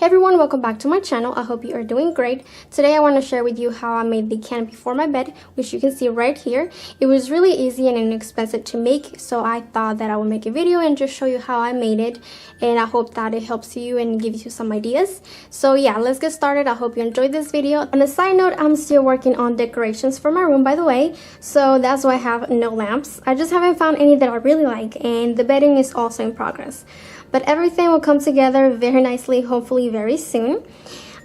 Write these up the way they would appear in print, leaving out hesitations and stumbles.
everyone, welcome back to my channel. I hope you are doing great. Today I want to share with you how I made the canopy for my bed, which you can see right here. It was really easy and inexpensive to make, so I thought that I would make a video and just show you how I made it, and I hope that it helps you and gives you some ideas. So yeah, let's get started. I hope you enjoyed this video. On a side note, I'm still working on decorations for my room, by the way, so that's why I have no lamps. I just haven't found any that I really like, and the bedding is also in progress. But everything will come together very nicely, hopefully very soon.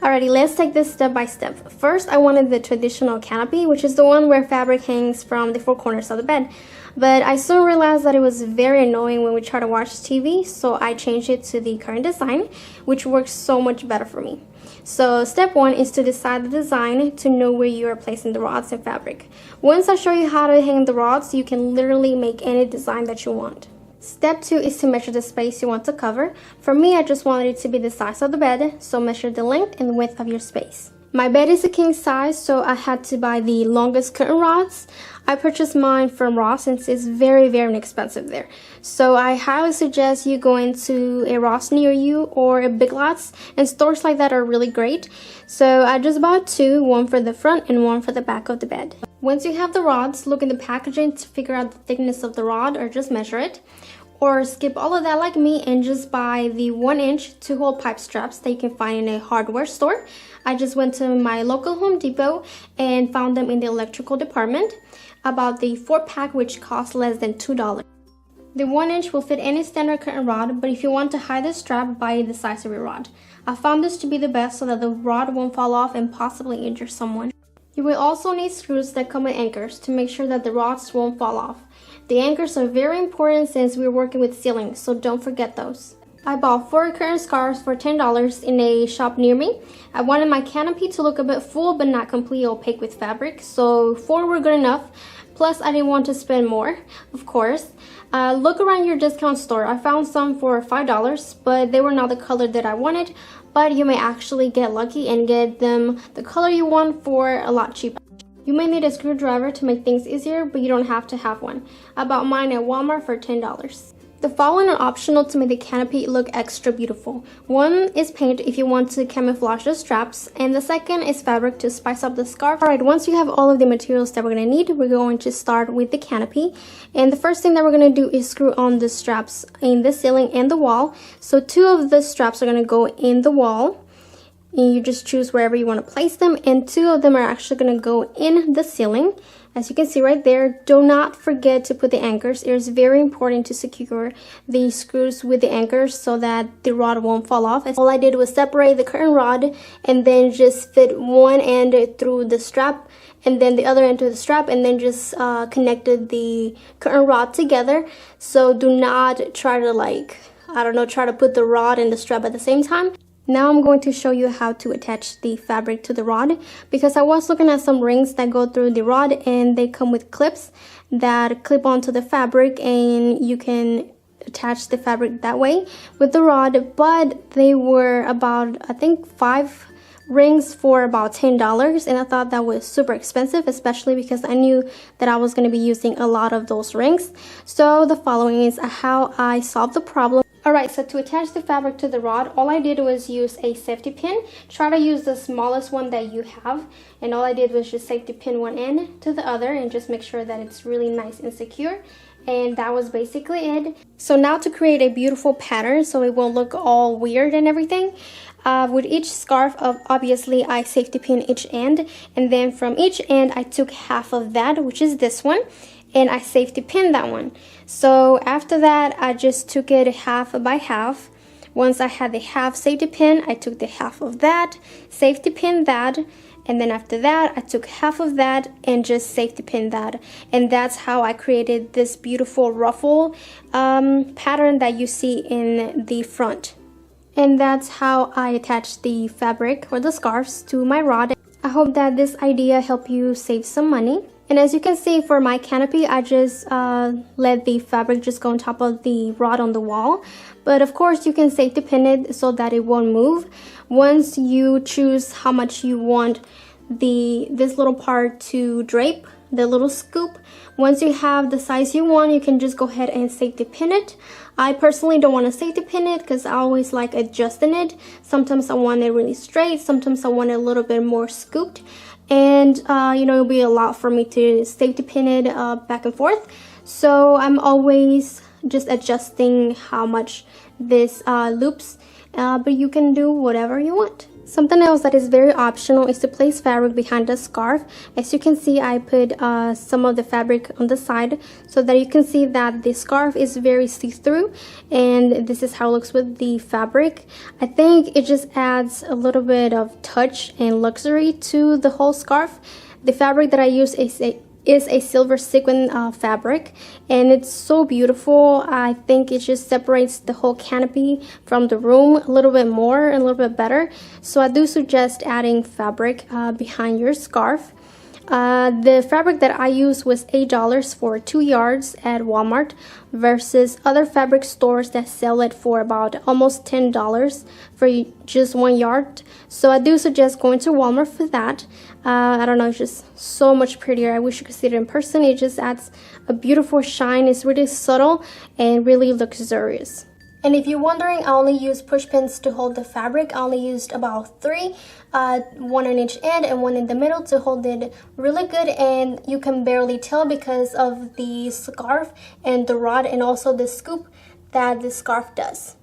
Alrighty, let's take this step by step. First, I wanted the traditional canopy, which is the one where fabric hangs from the four corners of the bed. But I soon realized that it was very annoying when we try to watch TV, so I changed it to the current design, which works so much better for me. So step one is to decide the design to know where you are placing the rods and fabric. Once I show you how to hang the rods, you can literally make any design that you want. Step 2 is to measure the space you want to cover. For me, I just wanted it to be the size of the bed, so measure the length and width of your space. My bed is a king size, so I had to buy the longest curtain rods. I purchased mine from Ross since it's very inexpensive there. So I highly suggest you go into a Ross near you or a Big Lots, and stores like that are really great. So I just bought two, one for the front and one for the back of the bed. Once you have the rods, look in the packaging to figure out the thickness of the rod or just measure it. Or skip all of that like me and just buy the 1-inch 2-hole pipe straps that you can find in a hardware store. I just went to my local Home Depot and found them in the electrical department. I bought the 4-pack, which cost less than $2. The 1-inch will fit any standard curtain rod, but if you want to hide the strap, buy the size of your rod. I found this to be the best so that the rod won't fall off and possibly injure someone. You will also need screws that come with anchors to make sure that the rods won't fall off. The anchors are very important since we're working with ceilings, so don't forget those. I bought 4 curtain scarves for $10 in a shop near me. I wanted my canopy to look a bit full but not completely opaque with fabric, so 4 were good enough. Plus, I didn't want to spend more, of course. Look around your discount store. I found some for $5, but they were not the color that I wanted. But you may actually get lucky and get them the color you want for a lot cheaper. You may need a screwdriver to make things easier, but you don't have to have one. I bought mine at Wal Mart for $10. The following are optional to make the canopy look extra beautiful. One is paint if you want to camouflage the straps, and the second is fabric to spice up the scarf. Alright, once you have all of the materials that we're going to need, we're going to start with the canopy. And the first thing that we're going to do is screw on the straps in the ceiling and the wall. So 2 of the straps are going to go in the wall. And you just choose wherever you want to place them, and 2 of them are actually going to go in the ceiling. As you can see right there, do not forget to put the anchors. It is very important to secure the screws with the anchors so that the rod won't fall off. All I did was separate the curtain rod and then just fit one end through the strap and then the other end to the strap, and then just connected the curtain rod together. So do not try to try to put the rod and the strap at the same time. Now I'm going to show you how to attach the fabric to the rod, because I was looking at some rings that go through the rod and they come with clips that clip onto the fabric, and you can attach the fabric that way with the rod. But they were about, I think, 5 rings for about $10, and I thought that was super expensive, especially because I knew that I was going to be using a lot of those rings. So the following is how I solved the problem. Alright, so to attach the fabric to the rod, all I did was use a safety pin. Try to use the smallest one that you have, and all I did was just safety pin one end to the other and just make sure that it's really nice and secure. And that was basically it. So now to create a beautiful pattern so it won't look all weird and everything, with each scarf, obviously I safety pin each end, and then from each end I took half of that, which is this one, and I safety pinned that one. So after that, I just took it half by half. Once I had the half safety pin, I took the half of that, safety pinned that, and then after that I took half of that and just safety pinned that. And that's how I created this beautiful ruffle pattern that you see in the front. And that's how I attached the fabric or the scarves to my rod. I hope that this idea helped you save some money. And as you can see, for my canopy, I just let the fabric just go on top of the rod on the wall. But of course, you can safety pin it so that it won't move. Once you choose how much you want this little part to drape, the little scoop. Once you have the size you want, you can just go ahead and safety pin it. I personally don't want to safety pin it because I always like adjusting it. Sometimes I want it really straight, sometimes I want it a little bit more scooped, and you know, it'll be a lot for me to safety pin it back and forth. So I'm always just adjusting how much this loops, but you can do whatever you want. Something else that is very optional is to place fabric behind the scarf. As you can see, I put some of the fabric on the side so that you can see that the scarf is very see-through, and this is how it looks with the fabric. I think it just adds a little bit of touch and luxury to the whole scarf. The fabric that I use is a silver sequin fabric, and it's so beautiful. I think it just separates the whole canopy from the room a little bit more and a little bit better. So I do suggest adding fabric behind your scarf. The fabric that I used was $8 for 2 yards at Wal Mart versus other fabric stores that sell it for about almost $10 for just 1 yard. So I do suggest going to Wal Mart for that. I don't know, it's just so much prettier. I wish you could see it in person. It just adds a beautiful shine. It's really subtle and really luxurious. And if you're wondering, I only used push pins to hold the fabric. I only used about 3, one on each end and one in the middle to hold it really good, and you can barely tell because of the scarf and the rod and also the scoop that the scarf does.